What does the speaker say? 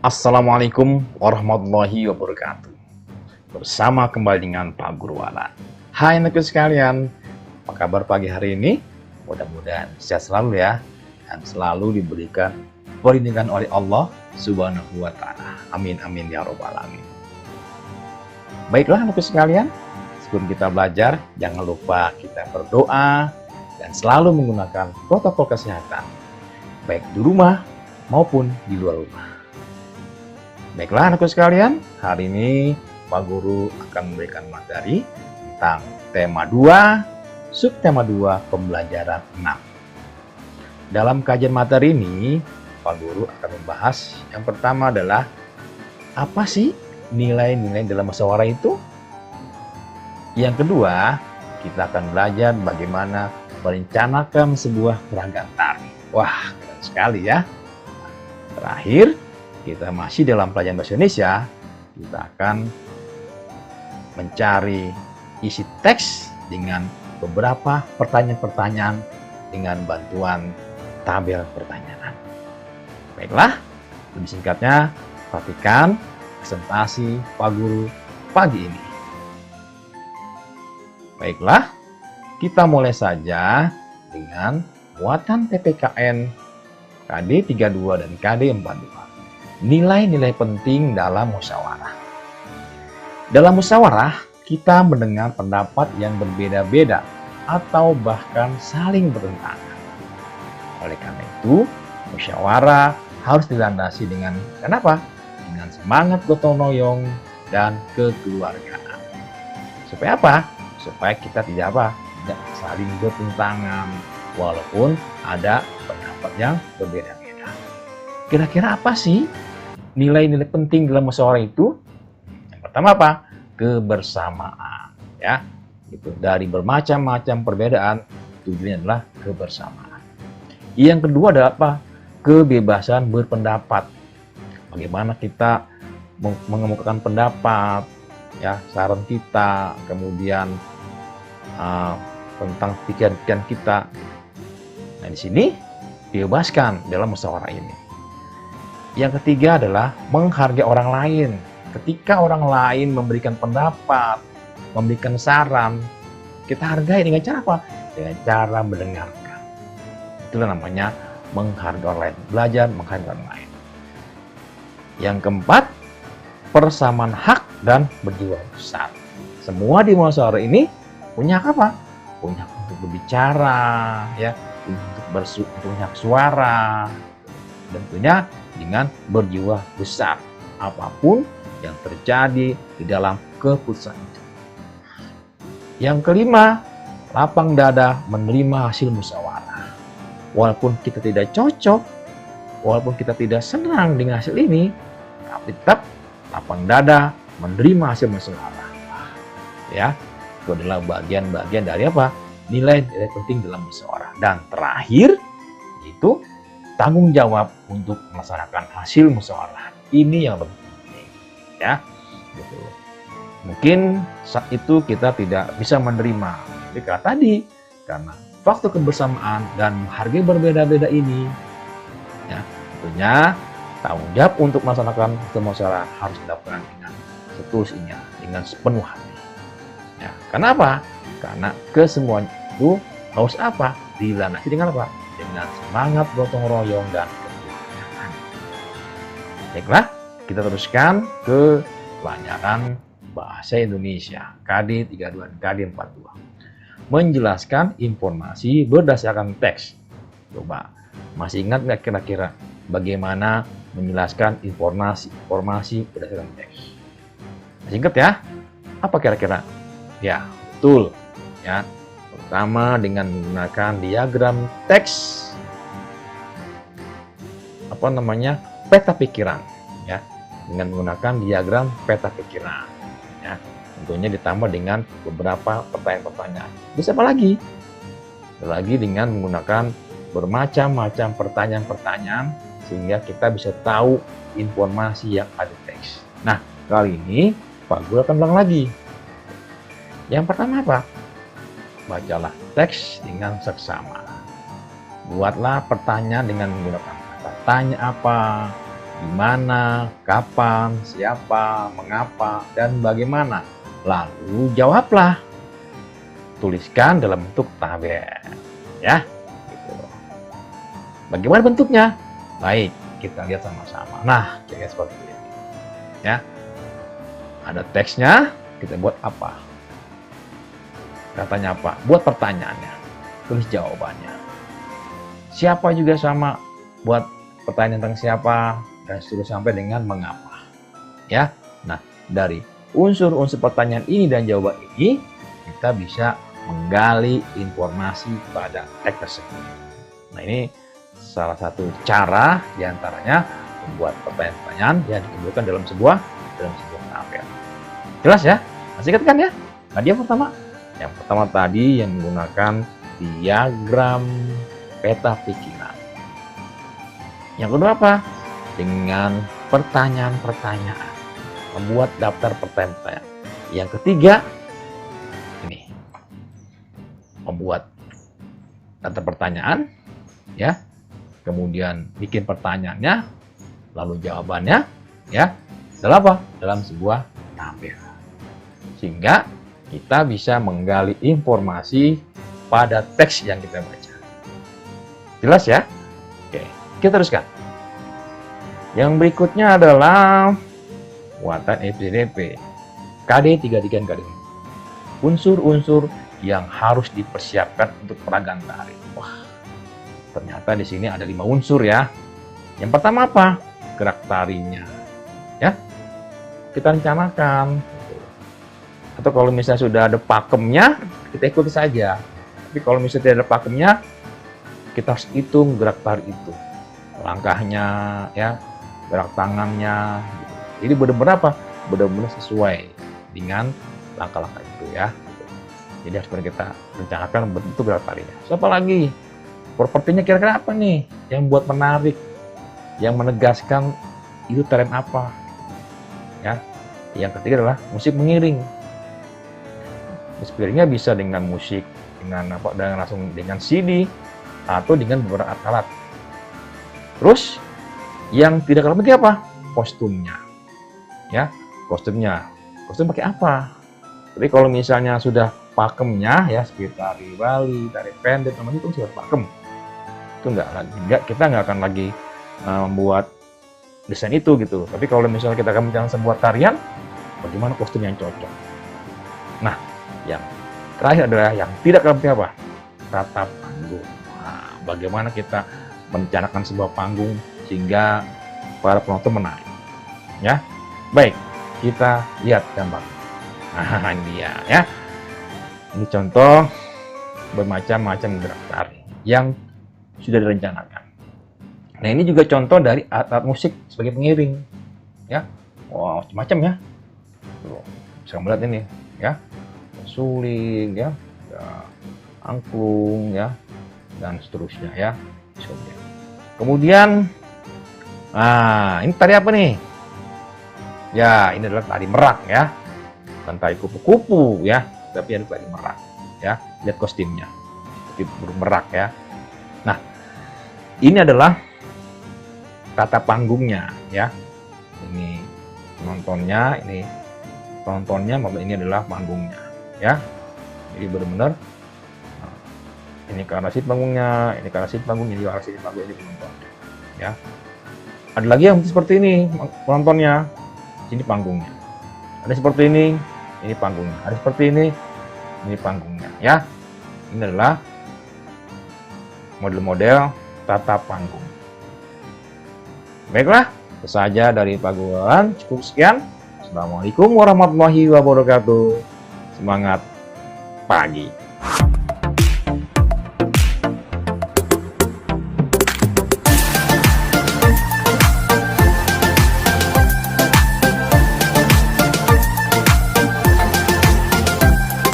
Assalamualaikum warahmatullahi wabarakatuh. Bersama kembali dengan Pak Guru Walan. Hai anak sekalian, apa kabar pagi hari ini? Mudah-mudahan sehat selalu ya, dan selalu diberikan perlindungan oleh Allah Subhanahu wa Ta'ala. Amin amin ya robbal alamin. Baiklah anak sekalian, sebelum kita belajar, jangan lupa kita berdoa dan selalu menggunakan protokol kesehatan, baik di rumah maupun di luar rumah. Baiklah anakku sekalian, hari ini Pak Guru akan memberikan materi tentang tema 2, subtema 2, pembelajaran 6. Dalam kajian materi ini, Pak Guru akan membahas yang pertama adalah apa sih nilai-nilai dalam musyawarah itu? Yang kedua, kita akan belajar bagaimana merencanakan sebuah gerakan tari. Wah, keren sekali ya. Terakhir, kita masih dalam pelajaran bahasa Indonesia, kita akan mencari isi teks dengan beberapa pertanyaan-pertanyaan dengan bantuan tabel pertanyaan. Baiklah, lebih singkatnya, perhatikan presentasi Pak Guru pagi ini. Baiklah, kita mulai saja dengan muatan PPKN KD 32 dan KD 42. Nilai-nilai penting dalam musyawarah. Dalam musyawarah, kita mendengar pendapat yang berbeda-beda atau bahkan saling bertentangan. Oleh karena itu, musyawarah harus dilandasi dengan kenapa? Dengan semangat gotong royong dan kekeluargaan. Supaya apa? Supaya kita tidak tidak saling bertentangan walaupun ada pendapat yang berbeda-beda. Kira-kira apa sih nilai-nilai penting dalam musyawarah itu? Yang pertama apa? Kebersamaan, ya. Itu dari bermacam-macam perbedaan, tujuannya adalah kebersamaan. Yang kedua adalah apa? Kebebasan berpendapat. Bagaimana kita mengemukakan pendapat, ya, saran kita, kemudian tentang pikiran-pikiran kita. Nah, di sini dibebaskan dalam musyawarah ini. Yang ketiga adalah menghargai orang lain. Ketika orang lain memberikan pendapat, memberikan saran, kita hargai dengan cara apa? Dengan cara mendengarkan. Itulah namanya menghargai orang lain. Belajar menghargai orang lain. Yang keempat, persamaan hak dan berjiwa besar. Semua di musyawarah ini punya hak apa? Punya hak untuk berbicara, ya, untuk punya hak suara, tentunya dengan berjiwa besar apapun yang terjadi di dalam keputusan itu. Yang kelima, lapang dada menerima hasil musyawarah. Walaupun kita tidak cocok, walaupun kita tidak senang dengan hasil ini, tapi tetap lapang dada menerima hasil musyawarah. Ya, itu adalah bagian-bagian dari apa? Nilai-nilai penting dalam musyawarah. Dan terakhir, itu tanggung jawab untuk melaksanakan hasil musyawarah. Ini yang lebih penting, ya. Gitu. Mungkin saat itu kita tidak bisa menerima, tapi karena faktor kebersamaan dan menghargai berbeda-beda ini, ya, tentunya tanggung jawab untuk melaksanakan hasil musyawarah harus dilakukan dengan setulus-nya, dengan sepenuh hati. Ya, kenapa? Karena kesemuanya itu harus apa? Dilandasi dengan apa? Dengan semangat gotong royong dan kekeluargaan. Baiklah, kita teruskan ke pelajaran Bahasa Indonesia KD 32 dan KD 42. Menjelaskan informasi berdasarkan teks. Coba, masih ingat nggak kira-kira bagaimana menjelaskan informasi berdasarkan teks? Masih ingat ya? Apa kira-kira? Ya, betul. Ya, pertama dengan menggunakan diagram teks, peta pikiran, ya, dengan menggunakan diagram peta pikiran, ya, tentunya ditambah dengan beberapa pertanyaan-pertanyaan. Bisa apa lagi? Lagi dengan menggunakan bermacam-macam pertanyaan-pertanyaan sehingga kita bisa tahu informasi yang ada di teks. Nah, kali ini Pak Guru akan ulang lagi. Yang pertama apa? bacalah teks dengan seksama. Buatlah pertanyaan dengan menggunakan kata tanya apa, di mana, kapan, siapa, mengapa, dan bagaimana. Lalu jawablah. Tuliskan dalam bentuk tabel. Ya, gitu. Bagaimana bentuknya? Baik, kita lihat sama-sama. Nah, kira-kira seperti ini. Ya, ada teksnya, kita buat apa? Katanya apa? Buat pertanyaannya, tulis jawabannya. Siapa juga sama, buat pertanyaan tentang siapa, dan seterusnya sampai dengan mengapa. Ya, nah dari unsur-unsur pertanyaan ini dan jawaban ini, kita bisa menggali informasi pada teks tersebut. Nah, ini salah satu cara diantaranya membuat pertanyaan-pertanyaan yang dikumpulkan dalam sebuah tabel. Jelas ya? Masih ingat kan ya? Nah, yang pertama tadi yang menggunakan diagram peta pikiran. Yang kedua apa? Dengan pertanyaan-pertanyaan. Membuat daftar pertanyaan. Yang ketiga, ini. Membuat daftar pertanyaan, ya. Kemudian bikin pertanyaannya, lalu jawabannya, ya. Dalam apa? Dalam sebuah tabel. Sehingga kita bisa menggali informasi pada teks yang kita baca. Jelas ya? Oke, kita teruskan. Yang berikutnya adalah muatan FDDP. KD 33 KD. Unsur-unsur yang harus dipersiapkan untuk peragaan tari. Wah, ternyata di sini ada 5 unsur ya. Yang pertama apa? Gerak tarinya. Ya, kita rencanakan. Atau kalau misalnya sudah ada pakemnya, kita ikuti saja. Tapi kalau misalnya tidak ada pakemnya, kita harus hitung gerak tari itu, langkahnya, ya, gerak tangannya. Jadi benar-benar apa? Benar-benar sesuai dengan langkah-langkah itu ya. Jadi harus kita rencanakan bentuk gerak tarinya. Siapa lagi? Propertinya kira-kira apa nih yang buat menarik, yang menegaskan itu tarian apa? Ya. Yang ketiga adalah musik mengiring. Musik mengiringnya bisa dengan musik, dengan apa? Dengan langsung dengan CD. Atau dengan beberapa alat. Terus yang tidak kalah penting apa? Kostumnya. Ya, kostumnya. Kostum pakai apa? Tapi kalau misalnya sudah pakemnya ya, seperti tari Bali, tari pendek, namanya itu sudah pakem. Itu kita nggak akan lagi membuat desain itu gitu. Tapi kalau misalnya kita akan menjalankan sebuah tarian, bagaimana kostum yang cocok? Nah, yang terakhir adalah yang tidak kalah penting apa? Tata panggung. Bagaimana kita merencanakan sebuah panggung sehingga para penonton menarik. Ya, baik, kita lihat gambar. Nah, ini dia ya. Ini contoh bermacam-macam gerak tari yang sudah direncanakan. Nah, ini juga contoh dari alat musik sebagai pengiring. Ya, wow, macam-macam ya. Tuh, bisa melihat ini, ya, suling, ya, angklung, ya, dan seterusnya ya. Kemudian ini tari apa nih? Ya, ini adalah tari merak ya. Bukan tari kupu-kupu ya, tapi ada tari merak ya. Lihat kostumnya. Seperti burung merak ya. Nah, ini adalah tata panggungnya ya. Ini penontonnya, ini penontonnya, ini adalah panggungnya ya. Jadi benar-benar ini ke arah sini panggungnya, ini ke arah sini panggungnya, ini ke arah sini panggungnya, ini penontonnya. Ya. Ada lagi yang seperti ini penontonnya, sini panggungnya. Ada seperti ini panggungnya. Ada seperti ini panggungnya. Ya, ini adalah model-model tata panggung. Baiklah, itu saja dari Pak Gunawan. Cukup sekian. Assalamualaikum warahmatullahi wabarakatuh. Semangat pagi.